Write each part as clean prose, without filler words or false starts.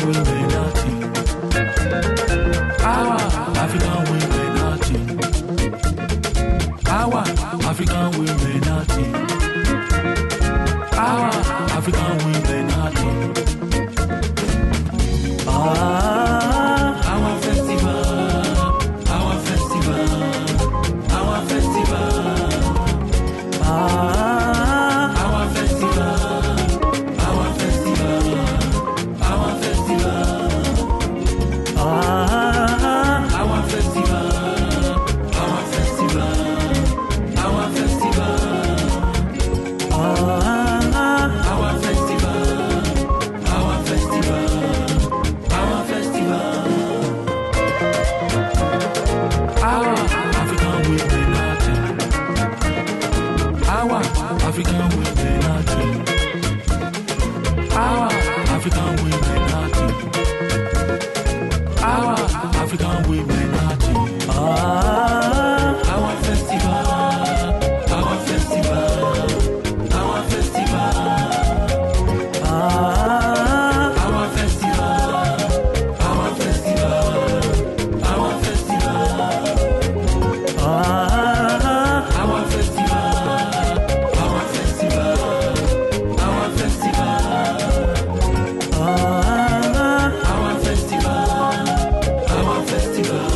women acting. Our African women acting. Our African women acting. Our African women acting. Our festival, our festival, our festival. Our festival, our festival, our festival. Our festival, our festival, our festival. Our festival, our festival, our festival. Our African women acting. Our African women acting. Our African women acting. Our African women acting. Our festival, our festival, our festival. Our festival, our festival, our festival. Our festival, our festival, our festival. Our festival, our festival,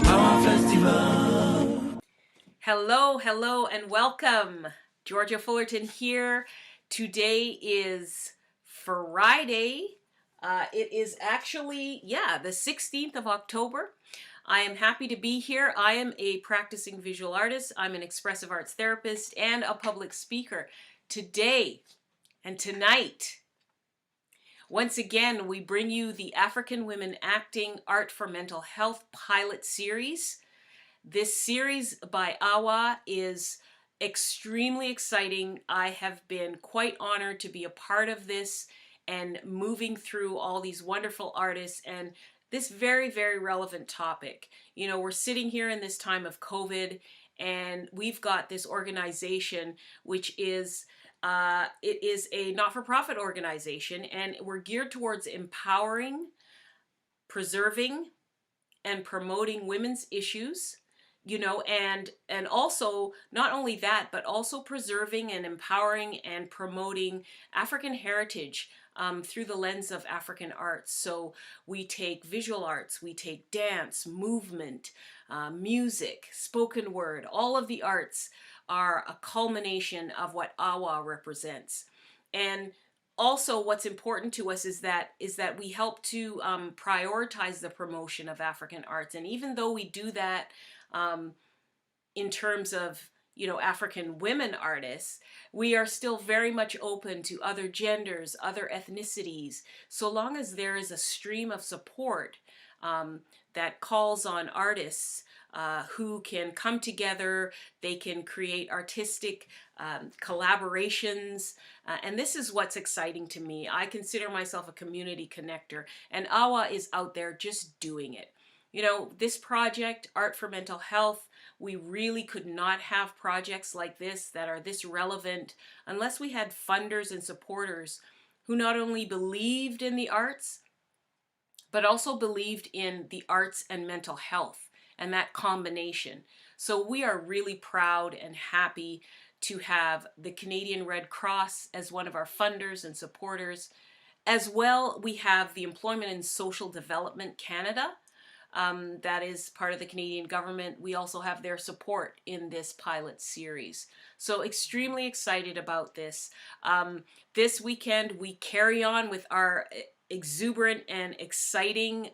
our festival. Hello, hello, and welcome. Georgia Fullerton here. Today is Friday. It is actually, the 16th of October. I am happy to be here. I am a practicing visual artist. I'm an expressive arts therapist and a public speaker. Today and tonight, once again, we bring you the African Women Acting Art for Mental Health pilot series. This series by AWA is extremely exciting. I have been quite honored to be a part of this and moving through all these wonderful artists and this very, very relevant topic. You know, we're sitting here in this time of COVID and we've got this organization which is it is a not-for-profit organization, and we're geared towards empowering, preserving, and promoting women's issues, you know, and also not only that, but also preserving and empowering and promoting African heritage through the lens of African arts. So we take visual arts, we take dance, movement, music, spoken word. All of the arts are a culmination of what AWA represents. And also what's important to us is that we help to prioritize the promotion of African arts. And even though we do that in terms of, you know, African women artists, we are still very much open to other genders, other ethnicities, so long as there is a stream of support that calls on artists who can come together. They can create artistic collaborations, and this is what's exciting to me. I consider myself a community connector, and AWA is out there just doing it. You know, this project, Art for Mental Health, we really could not have projects like this that are this relevant unless we had funders and supporters who not only believed in the arts, but also believed in the arts and mental health and that combination. So we are really proud and happy to have the Canadian Red Cross as one of our funders and supporters. As well, we have the Employment and Social Development Canada. That is part of the Canadian government. We also have their support in this pilot series. So extremely excited about this. This weekend we carry on with our exuberant and exciting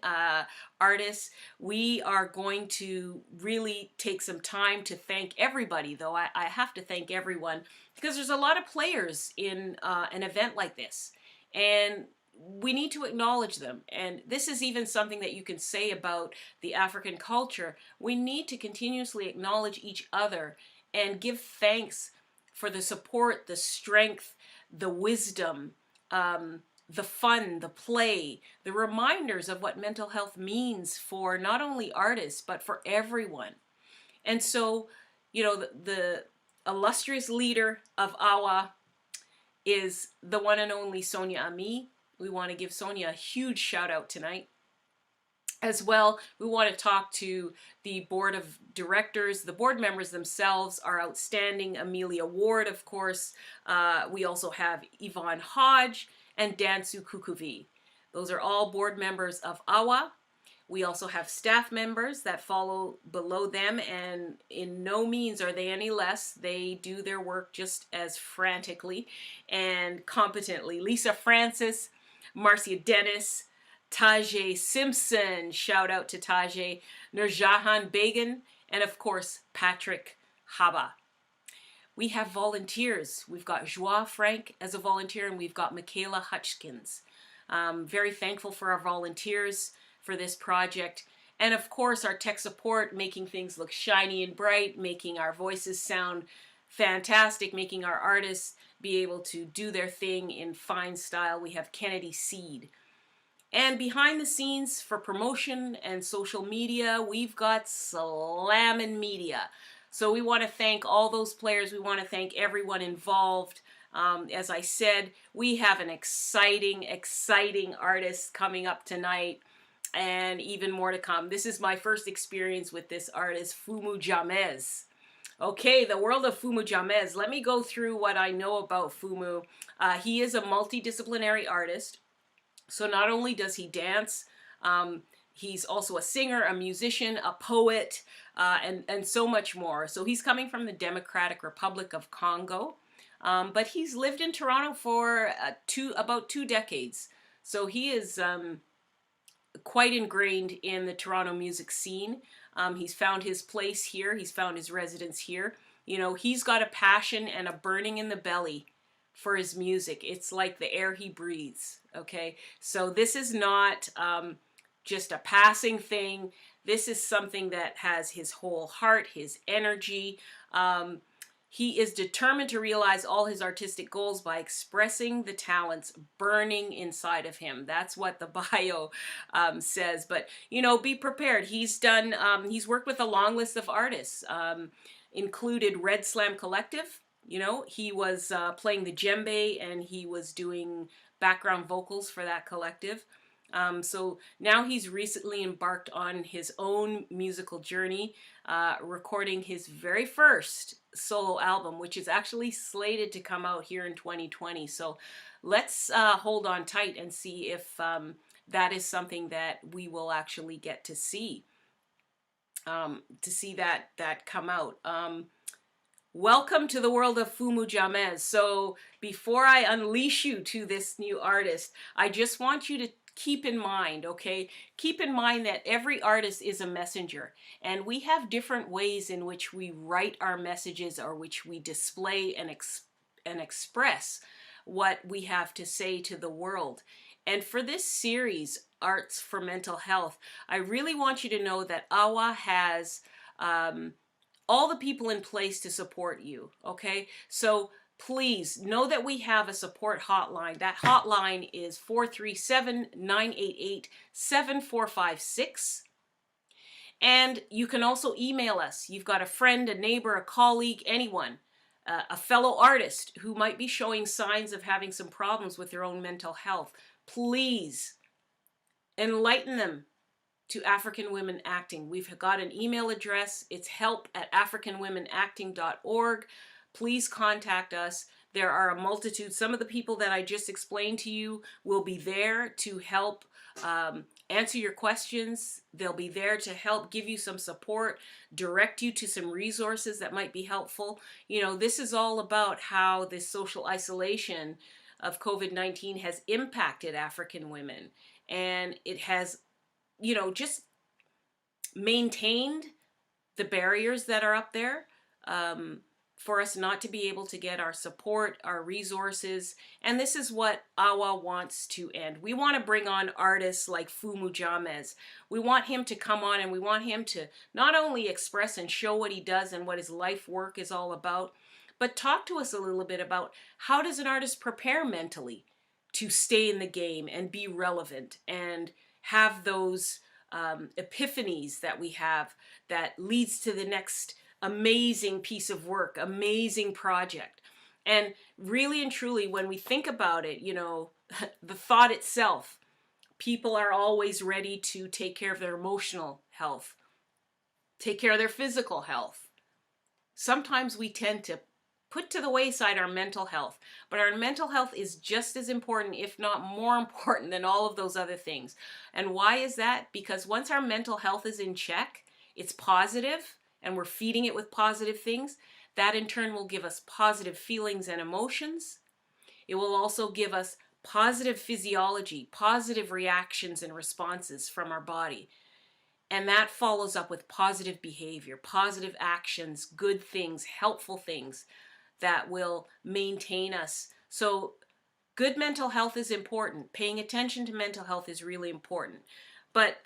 artists. We are going to really take some time to thank everybody, though I have to thank everyone because there's a lot of players in an event like this. And we need to acknowledge them. And this is even something that you can say about the African culture. We need to continuously acknowledge each other and give thanks for the support, the strength, the wisdom, the fun, the play, the reminders of what mental health means for not only artists, but for everyone. And so, you know, the illustrious leader of AWA is the one and only Sonia Ami. We want to give Sonia a huge shout out tonight. As well, we want to talk to the board of directors. The board members themselves are outstanding. Amelia Ward, of course. We also have Yvonne Hodge and Dansu Kukuvi. Those are all board members of AWA. We also have staff members that follow below them, and in no means are they any less. They do their work just as frantically and competently. Lisa Francis, Marcia Dennis, Tajay Simpson, shout out to Tajay, Nurjahan Began, and of course, Patrick Haba. We have volunteers. We've got Joie Frank as a volunteer, and we've got Michaela Hutchkins. Very thankful for our volunteers for this project. And of course, our tech support, making things look shiny and bright, making our voices sound fantastic, making our artists be able to do their thing in fine style. We have Kennedy Seed. And behind the scenes for promotion and social media, we've got Slammin' Media. So we want to thank all those players. We want to thank everyone involved. As I said, we have an exciting artist coming up tonight, and even more to come. This is my first experience with this artist, Fumu Jamez. Okay, the world of Fumu Jamez. Let me go through what I know about Fumu. He is a multidisciplinary artist. So not only does he dance, he's also a singer, a musician, a poet, and so much more. So he's coming from the Democratic Republic of Congo, but he's lived in Toronto for about 2 decades. So he is quite ingrained in the Toronto music scene. He's found his place here. He's found his residence here. You know, he's got a passion and a burning in the belly for his music. It's like the air he breathes, okay? So this is not just a passing thing. This is something that has his whole heart, his energy. He is determined to realize all his artistic goals by expressing the talents burning inside of him. That's what the bio says. But, you know, be prepared. He's done, he's worked with a long list of artists, included Red Slam Collective. You know, he was playing the djembe, and he was doing background vocals for that collective. So now he's recently embarked on his own musical journey, recording his very first solo album, which is actually slated to come out here in 2020. So let's hold on tight and see if that is something that we will actually get to see that come out. Welcome to the world of Fumu Jamez. So before I unleash you to this new artist, I just want you to keep in mind, okay? Keep in mind that every artist is a messenger, and we have different ways in which we write our messages, or which we display and express what we have to say to the world. And for this series, Arts for Mental Health, I really want you to know that AWA has all the people in place to support you, okay? So please know that we have a support hotline. That hotline is 437-988-7456. And you can also email us. You've got a friend, a neighbor, a colleague, anyone, a fellow artist who might be showing signs of having some problems with their own mental health. Please enlighten them to African Women Acting. We've got an email address. It's help@africanwomenacting.org. Please contact us. There are a multitude. Some of the people that I just explained to you will be there to help answer your questions. They'll be there to help give you some support, direct you to some resources that might be helpful. You know, this is all about how this social isolation of COVID-19 has impacted African women. And it has, you know, just maintained the barriers that are up there for us not to be able to get our support, our resources. And this is what AWA wants to end. We want to bring on artists like Fumu Jamez. We want him to come on, and we want him to not only express and show what he does and what his life work is all about, but talk to us a little bit about how does an artist prepare mentally to stay in the game and be relevant and have those epiphanies that we have that leads to the next amazing piece of work, amazing project. And really and truly, when we think about it, you know, the thought itself. People are always ready to take care of their emotional health, take care of their physical health. Sometimes we tend to put to the wayside our mental health, but our mental health is just as important, if not more important, than all of those other things. And why is that? Because once our mental health is in check, it's positive, and we're feeding it with positive things, that in turn will give us positive feelings and emotions. It will also give us positive physiology, positive reactions and responses from our body. And that follows up with positive behavior, positive actions, good things, helpful things that will maintain us. So good mental health is important. Paying attention to mental health is really important. But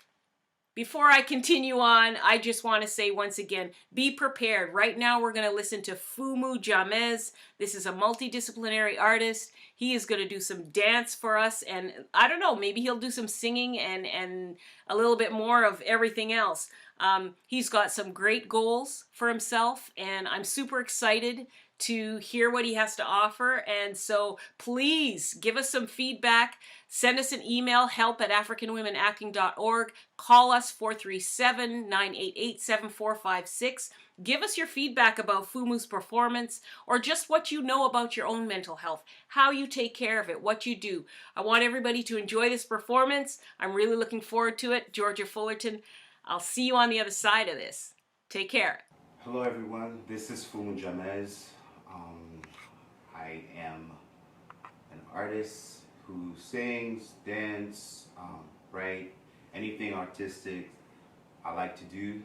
before I continue on, I just want to say once again, be prepared. Right now we're going to listen to Fumu Jamez. This is a multidisciplinary artist. He is going to do some dance for us, and I don't know, maybe he'll do some singing and a little bit more of everything else. He's got some great goals for himself, and I'm super excited to hear what he has to offer. And so please give us some feedback. Send us an email, help@africanwomenacting.org. Call us 437-988-7456. Give us your feedback about Fumu's performance, or just what you know about your own mental health, how you take care of it, what you do. I want everybody to enjoy this performance. I'm really looking forward to it. Georgia Fullerton, I'll see you on the other side of this. Take care. Hello everyone, this is Fumu Jamez. I am an artist who sings, dance, write, anything artistic I like to do.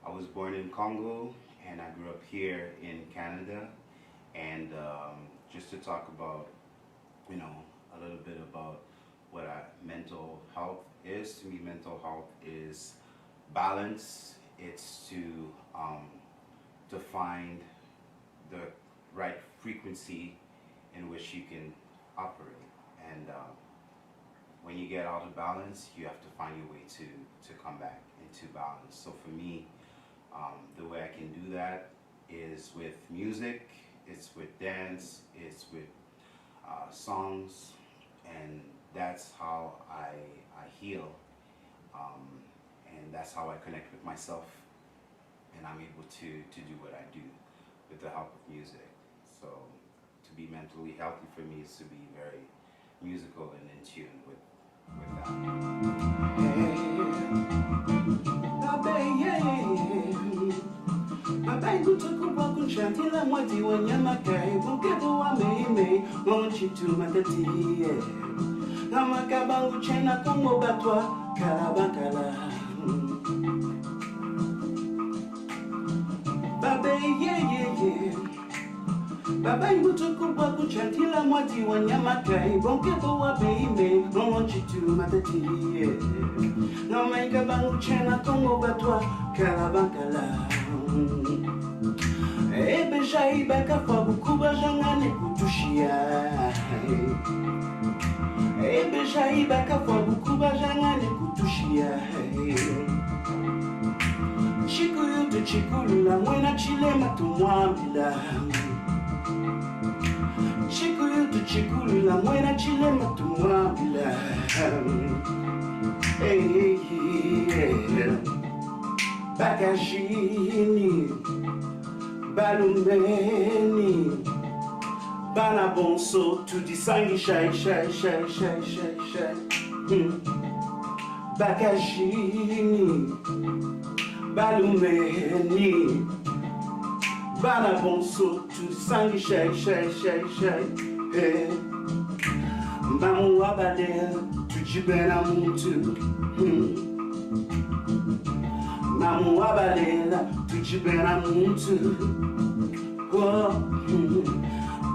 I was born in Congo and I grew up here in Canada, and just to talk about, a little bit about what mental health is. To me, mental health is balance. It's to find the right frequency in which you can operate, and when you get out of balance, you have to find your way to come back into balance. So for me, the way I can do that is with music, it's with dance, it's with songs, and that's how I heal, and that's how I connect with myself, and I'm able to do what I do with the help of music. So to be mentally healthy for me is to be very musical and in tune with that. Baba ibutuku babu chantila mwati wanyama kai bonke boa beime no chitu matati no maika bangu chena tongo batwa kalabakala ebe shaiba kafa bukuba jangane kutushia ebe shaiba kafa bukuba jangane kutushia chikuyu tu chikula mwena chilema tumwambila chikuyu tu chikula mwena chilema tumwambila bakajini balumeni bana bonso tu di sangi shai bakajini balumeni bana bonso tu sangi shai mamu abale tu jibena muntu mamu abale tu jibena muntu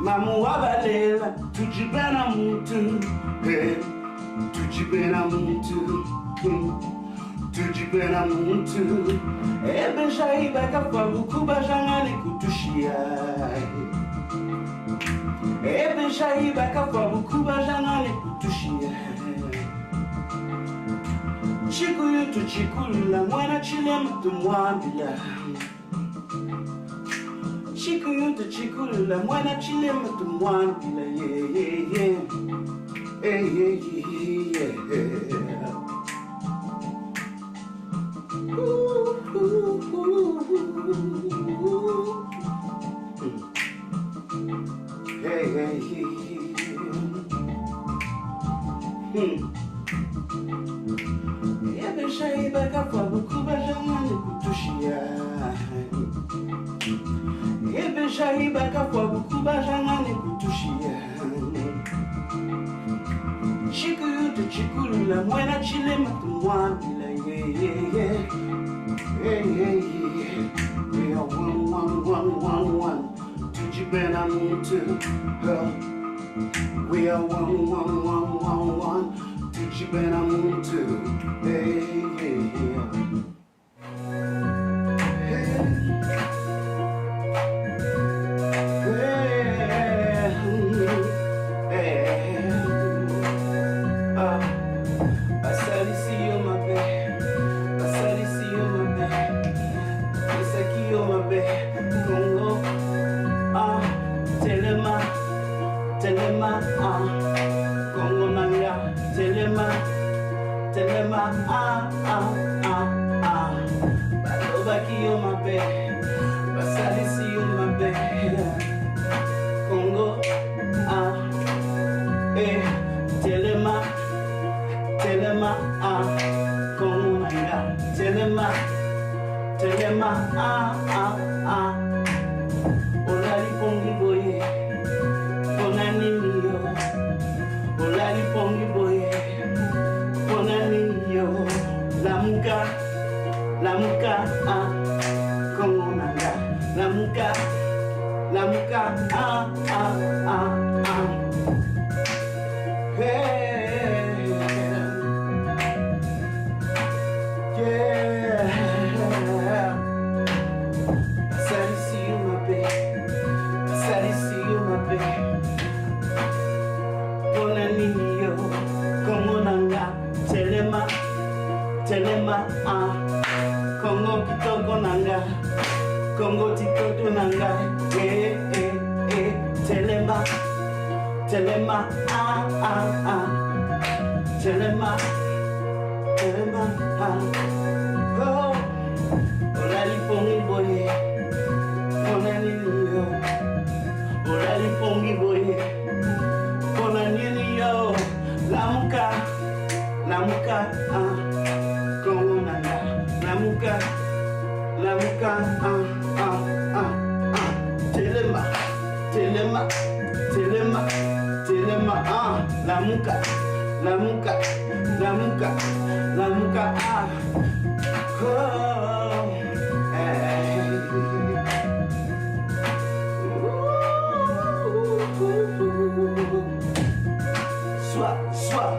mamu abale tu jibena muntu tu jibena muntu tujibena muntu ebe shaiba kafangu kuba jangane kutushia ebe shaiba kafangu kuba jangane kutushia chikuyu tu chikula mwana chilema tumwambila Chikuyuta chikulula mwana chilema tumwana bila yeah. Hey, yeah. Hey. Yabeshaiba kafa bukuba jamani kutushia. Yabeshaiba kafa bukuba jamani kutushia. Chikuyuta chikulula mwana chilema tumwana bila yeah. Hey. We are one. Tujibena muntu. We are one. Tujibena muntu. Hey. Telema, Balobaki on my bed, Basalisi on my bed, Congo, Telema, Congo Nanga, Telema, Olali Pongi Boye, Onani Mio, Olali Pongi Boye. Lamuka, kongonanga, lamuka, hey, yeah, Salisi you my babe, Bonanio, kongonanga, telema, Congo kitoko nanga, Congo tikoto nanga, telema, telema, oh, olali pongi boye, onani niyo, olali pongi boye, onani niyo, lamuka, Congo nanga, lamuka, telema, lamuka, oh, hey. Soit,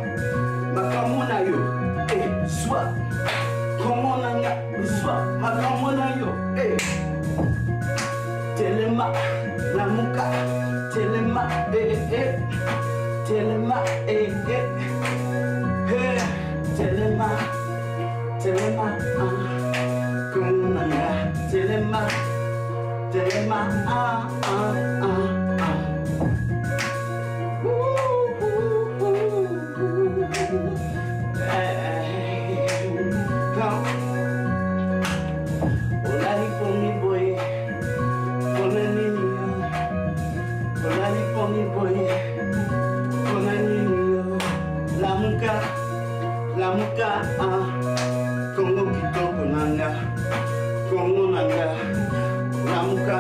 makamona yo, soit, comment nanga, soit, makamona yo, telema, lamuka, telema, telema, comment nanga, telema, olali pongi boye, lamuka, Congo kitoko nanga, Congo nanga, lamuka,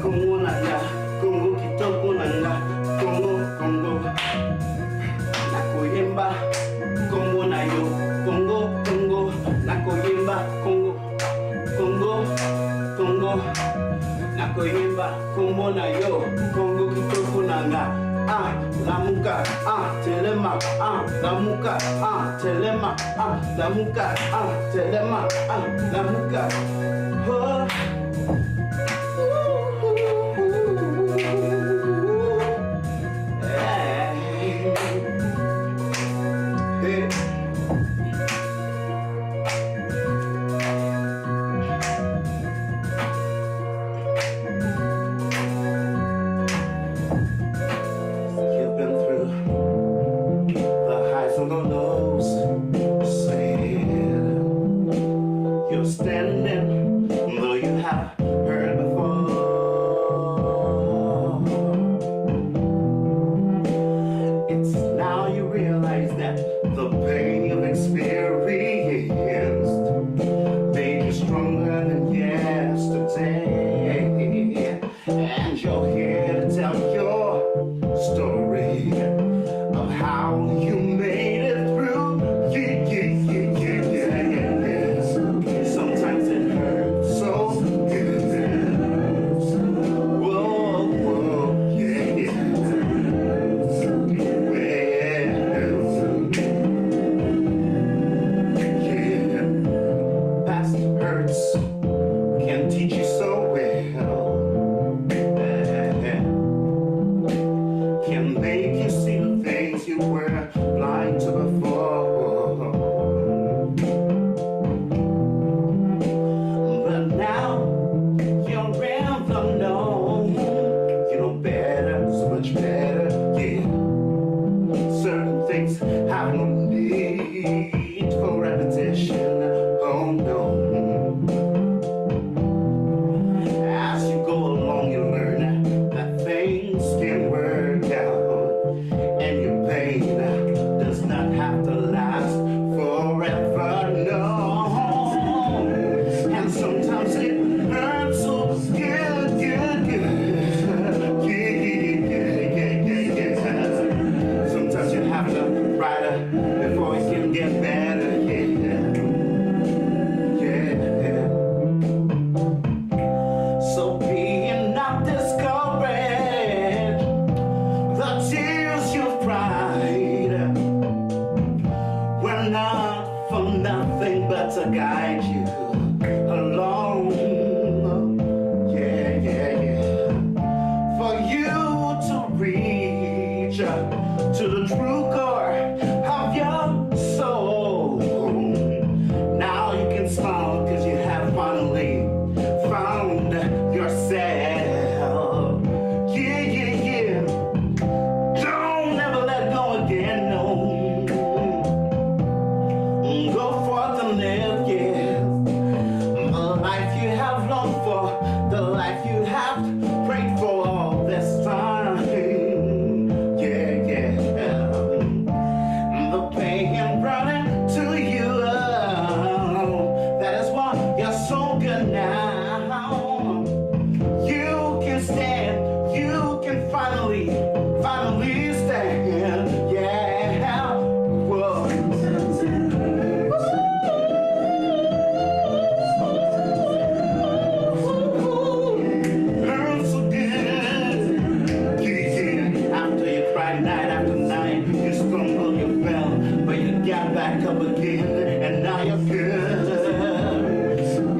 Congo nanga, Congo kitoko nanga, Congo, nakoyemba, Congo na yo, Congo, nakoyemba, Congo, nakoyemba, Congo na yo, Congo kitoko nanga. Lamuka, telema, lamuka, telema, lamuka, telema, lamuka. Oh. and you're here to tell your story of how you made it through. Yeah, yeah, yeah, yeah, yeah, yeah, yeah. Sometimes it hurts so good. Whoa, whoa, yeah, yeah. Yeah. Past hurts can teach you so well. Can make you see the things you were blind to before. But now you're in the know. You know better, so much better, yeah. Certain things have no need for repetition. Oh no. As you go along, you learn that things can work out, and your pain does not have to last forever. No. And sometimes it hurts so good, good, good. Yeah. Sometimes you have to ride it before it can get better. Yeah. So being not discouraged, the tears you've cried were not for nothing but to guide you along. Yeah, yeah, yeah. For you to reach to the true core of your soul. Now you can smile because you have finally found yourself. Yeah, yeah, yeah. Don't ever let go again, no. Go forth and live, yeah. The life you have longed for, the life you have prayed for all this time. Yeah, yeah. The pain brought it to you. That is why you're so good now. You can stand, you can finally stand. Yeah. Whoa. Hurts so good. Yeah. After you cried night after night, you stumbled, you fell, but you got back up again, and now you're good.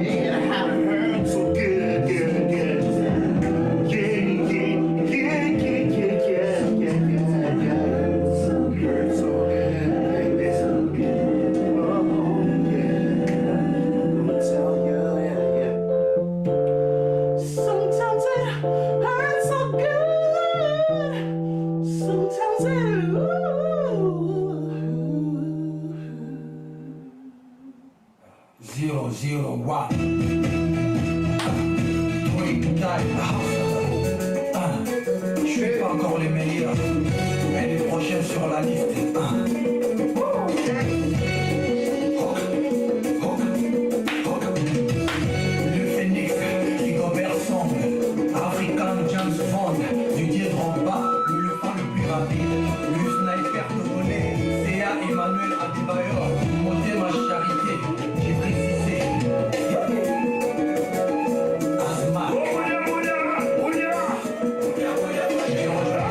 It had hurt so good, good, good. Yeah, yeah, yeah, yeah, yeah, yeah, yeah, yeah. Hurt so good, baby. Oh, yeah. I'ma tell you, yeah, yeah. Sometimes it hurts so good. Sometimes it, Zero, zero, one. Oui, time, je suis pas encore les meilleurs, mais les prochains sur la liste. Hook, hook, hook. Le phénix qui gobert sombre, African James Bond, Didier Drogba, le fan le plus rapide, le sniper de voler, Céa Emmanuel Adebayor, monter ma charité, j'ai précisé. Asma. J'ai rejoint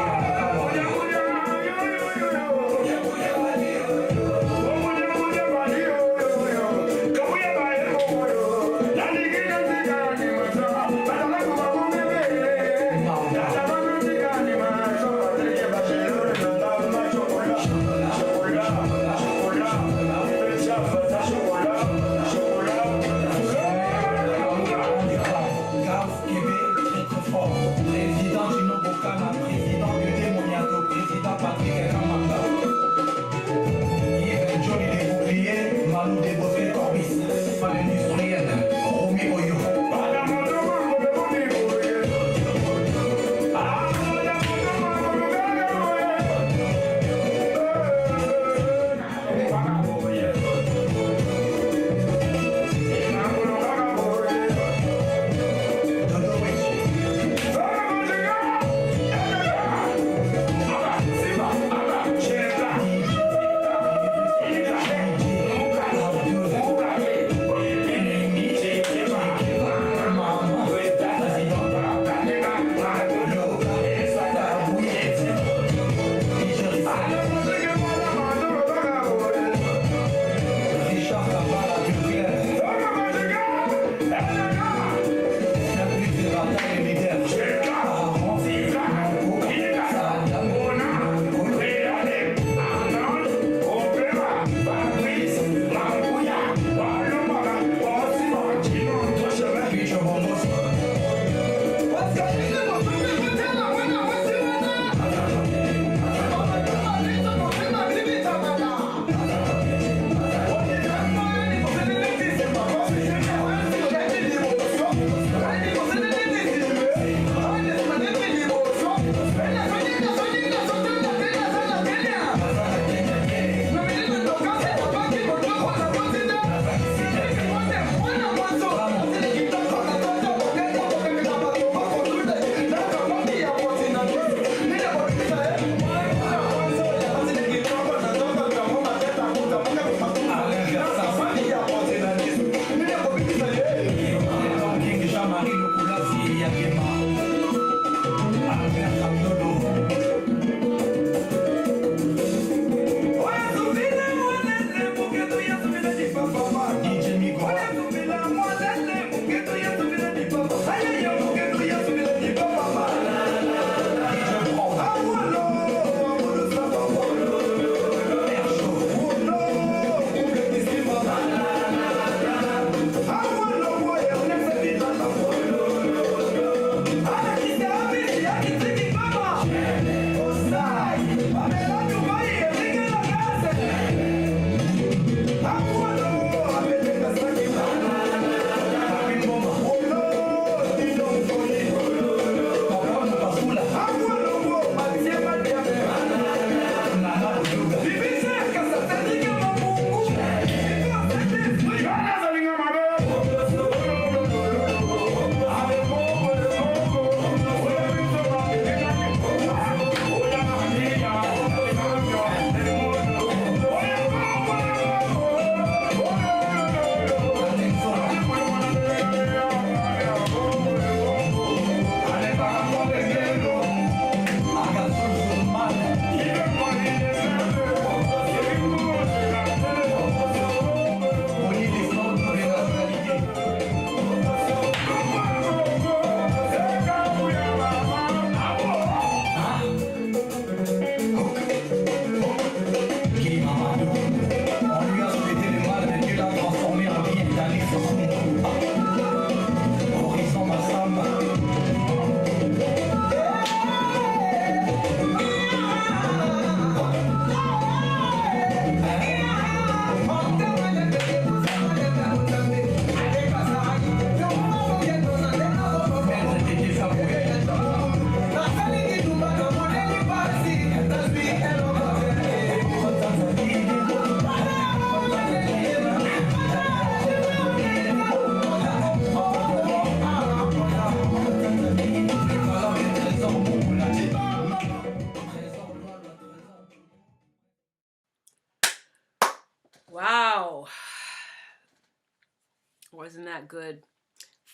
Wasn't that good?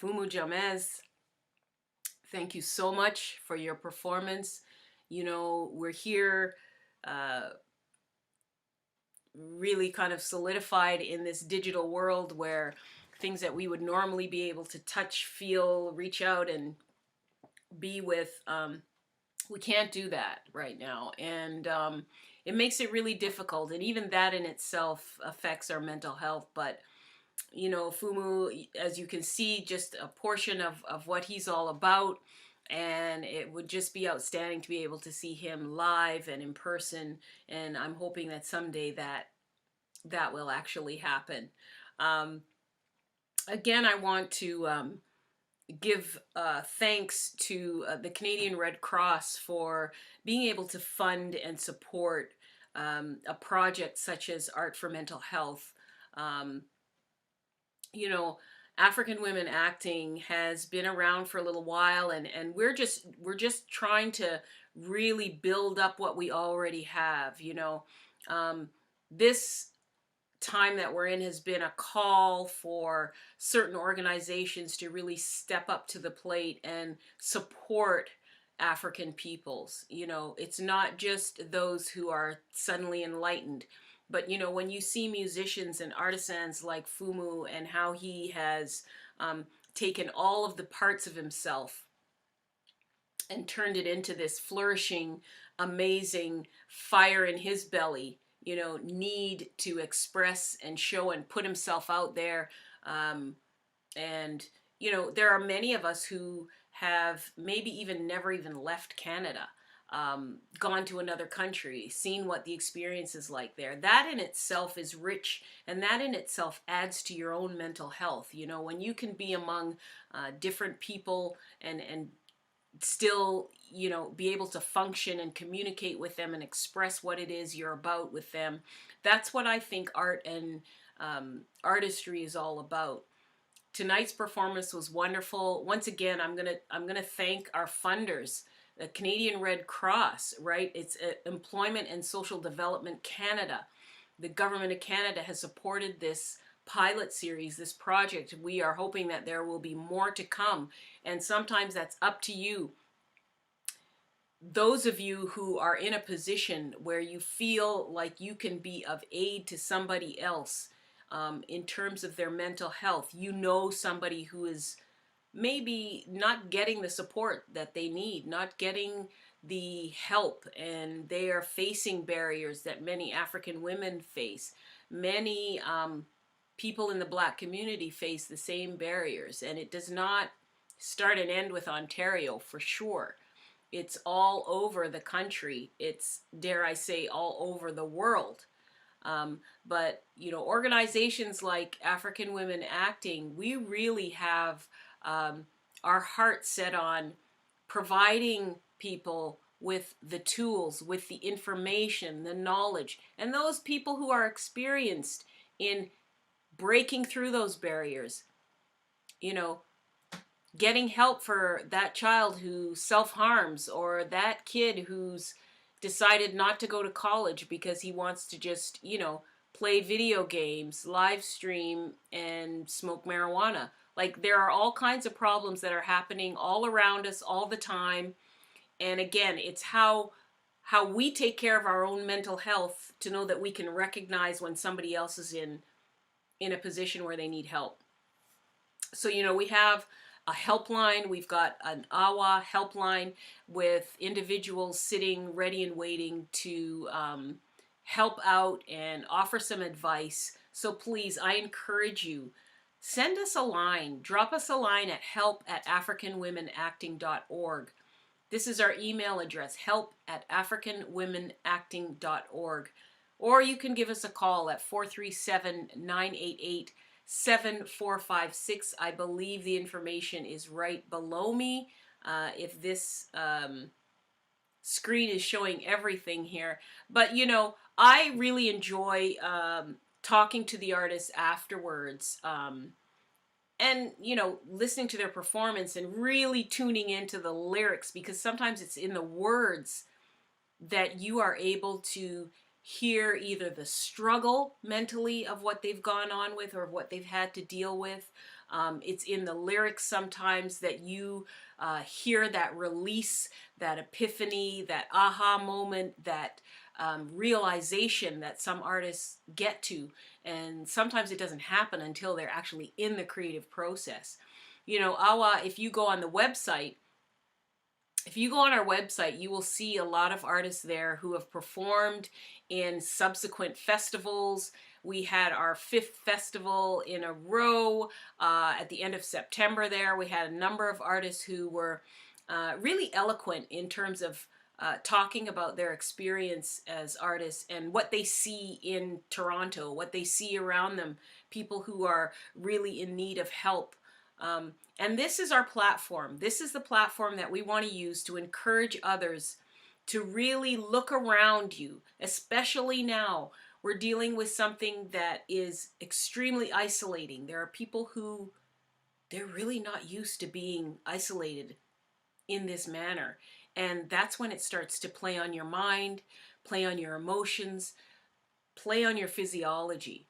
Fumu Jamez, thank you so much for your performance. You know, we're here really kind of solidified in this digital world where things that we would normally be able to touch, feel, reach out and be with, we can't do that right now. And it makes it really difficult. And even that in itself affects our mental health. But you know, Fumu, as you can see, just a portion of what he's all about. And it would just be outstanding to be able to see him live and in person. And I'm hoping that someday that will actually happen. Um, Again, I want to give thanks to the Canadian Red Cross for being able to fund and support a project such as Art for Mental Health. Um, you know, African women acting has been around for a little while, and we're just trying to really build up what we already have. You know, this time that we're in has been a call for certain organizations to really step up to the plate and support African peoples. You know, it's not just those who are suddenly enlightened, but you know, when you see musicians and artisans like Fumu and how he has taken all of the parts of himself and turned it into this flourishing, amazing fire in his belly, you know, need to express and show and put himself out there. And, you know, there are many of us who have maybe even never even left Canada, gone to another country, seen what the experience is like there. That in itself is rich, and that in itself adds to your own mental health. You know, when you can be among different people and still, you know, be able to function and communicate with them and express what it is you're about with them. That's what I think art and artistry is all about. Tonight's performance was wonderful. Once again, I'm gonna thank our funders, the Canadian Red Cross, right? It's Employment and Social Development Canada. The government of Canada has supported this pilot series, this project. We are hoping that there will be more to come, and sometimes that's up to you. Those of you who are in a position where you feel like you can be of aid to somebody else in terms of their mental health, you know somebody who is maybe not getting the support that they need, not getting the help, and they are facing barriers that many African women face. Many people in the Black community face the same barriers, and it does not start and end with Ontario for sure. It's all over the country. It's, dare I say, all over the world. But, you know, organizations like African Women Acting, we really have our heart set on providing people with the tools, with the information, the knowledge, and those people who are experienced in breaking through those barriers, you know, getting help for that child who self-harms, or that kid who's decided not to go to college because he wants to just, you know, play video games, live stream, and smoke marijuana. Like, there are all kinds of problems that are happening all around us all the time. And again, it's how we take care of our own mental health to know that we can recognize when somebody else is in a position where they need help. So, you know, we have a helpline. We've got an AWA helpline with individuals sitting ready and waiting to help out and offer some advice. So please, I encourage you, send us a line. Drop us a line at help@africanwomenacting.org. This is our email address, help@africanwomenacting.org. Or you can give us a call at 437-988-7456. I believe the information is right below me. If this screen is showing everything here. But, you know, I really enjoy talking to the artists afterwards. And, you know, listening to their performance and really tuning into the lyrics, because sometimes it's in the words that you are able to hear either the struggle mentally of what they've gone on with or what they've had to deal with, It's in the lyrics sometimes that you hear that release, that epiphany, that aha moment, that realization that some artists get to. And sometimes it doesn't happen until they're actually in the creative process. You know, AWA, if you go on the website, if you go on our website, you will see a lot of artists there who have performed in subsequent festivals. We had our 5th festival in a row at the end of September there. We had a number of artists who were really eloquent in terms of talking about their experience as artists and what they see in Toronto, what they see around them, people who are really in need of help. And this is our platform. This is the platform that we want to use to encourage others to really look around you, especially now. We're dealing with something that is extremely isolating. There are people who they're really not used to being isolated in this manner. And that's when it starts to play on your mind, play on your emotions, play on your physiology.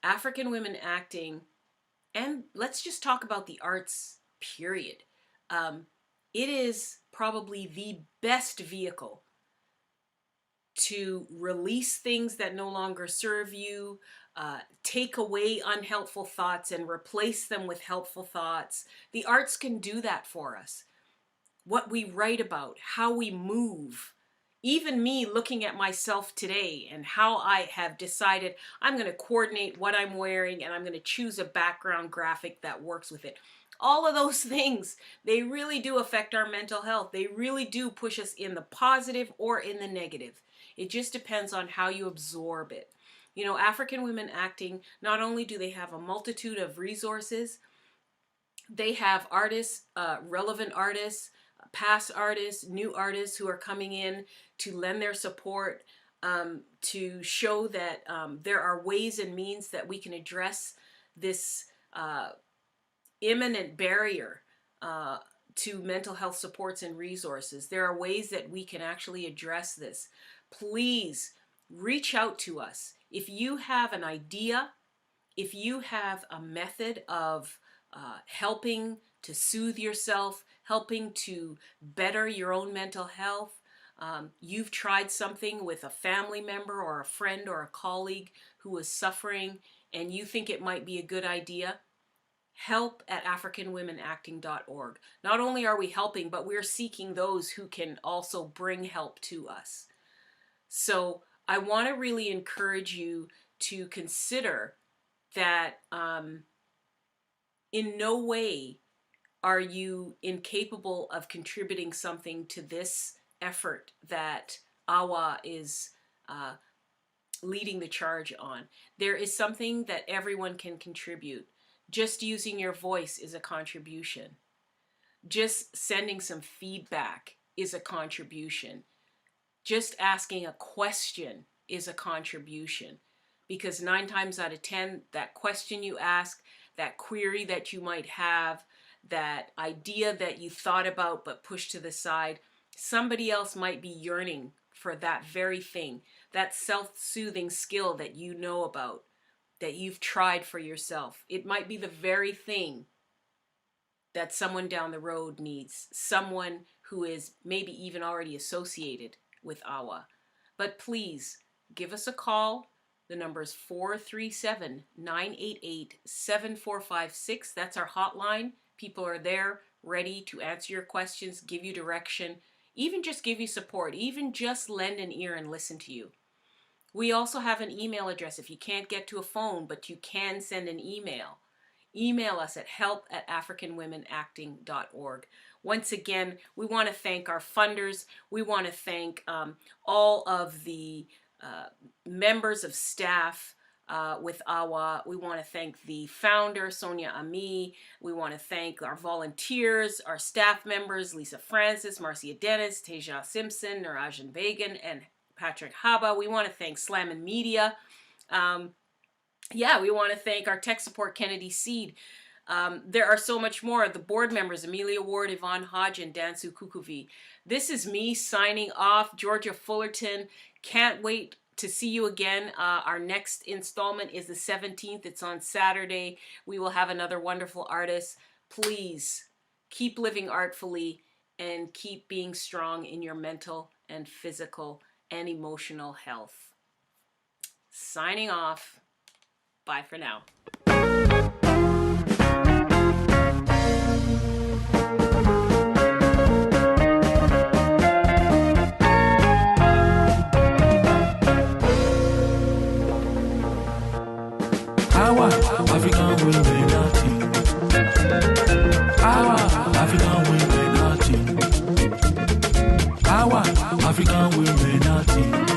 African women acting, and let's just talk about the arts, period. It is probably the best vehicle to release things that no longer serve you, take away unhelpful thoughts and replace them with helpful thoughts. The arts can do that for us. What we write about, how we move, even me looking at myself today and how I have decided I'm going to coordinate what I'm wearing and I'm going to choose a background graphic that works with it. All of those things, they really do affect our mental health. They really do push us in the positive or in the negative. It just depends on how you absorb it. You know, African women acting, not only do they have a multitude of resources, they have artists, relevant artists, past artists, new artists who are coming in to lend their support, to show that there are ways and means that we can address this imminent barrier to mental health supports and resources. There are ways that we can actually address this. Please reach out to us. If you have an idea, if you have a method of helping to soothe yourself, helping to better your own mental health, you've tried something with a family member or a friend or a colleague who is suffering and you think it might be a good idea, help at africanwomenacting.org. Not only are we helping, but we're seeking those who can also bring help to us. So I want to really encourage you to consider that in no way are you incapable of contributing something to this effort that AWA is leading the charge on. There is something that everyone can contribute. Just using your voice is a contribution. Just sending some feedback is a contribution. Just asking a question is a contribution. Because 9 times out of 10, that question you ask, that query that you might have, that idea that you thought about but pushed to the side, somebody else might be yearning for that very thing, that self-soothing skill that you know about, that you've tried for yourself. It might be the very thing that someone down the road needs, someone who is maybe even already associated with AWA. But please, give us a call. The number is 437-988-7456. That's our hotline. People are there ready to answer your questions, give you direction, even just give you support, even just lend an ear and listen to you. We also have an email address if you can't get to a phone, but you can send an email. Email us at help@africanwomenacting.org. Once again, we want to thank our funders. We want to thank all of the members of staff with AWA. We want to thank the founder, Sonia Ami. We want to thank our volunteers, our staff members, Lisa Francis, Marcia Dennis, Teja Simpson, Narajan Began, and Patrick Haba. We want to thank Slam and Media. We want to thank our tech support, Kennedy Seed. There are so much more. The board members, Amelia Ward, Yvonne Hodge, and Dansu Kukuvi. This is me signing off. Georgia Fullerton. Can't wait to see you again. Our next installment is the 17th. It's on Saturday. We will have another wonderful artist. Please keep living artfully and keep being strong in your mental and physical and emotional health. Signing off. Bye for now. AWA, African women nothing. AWA, African women nothing. AWA, African women nothing.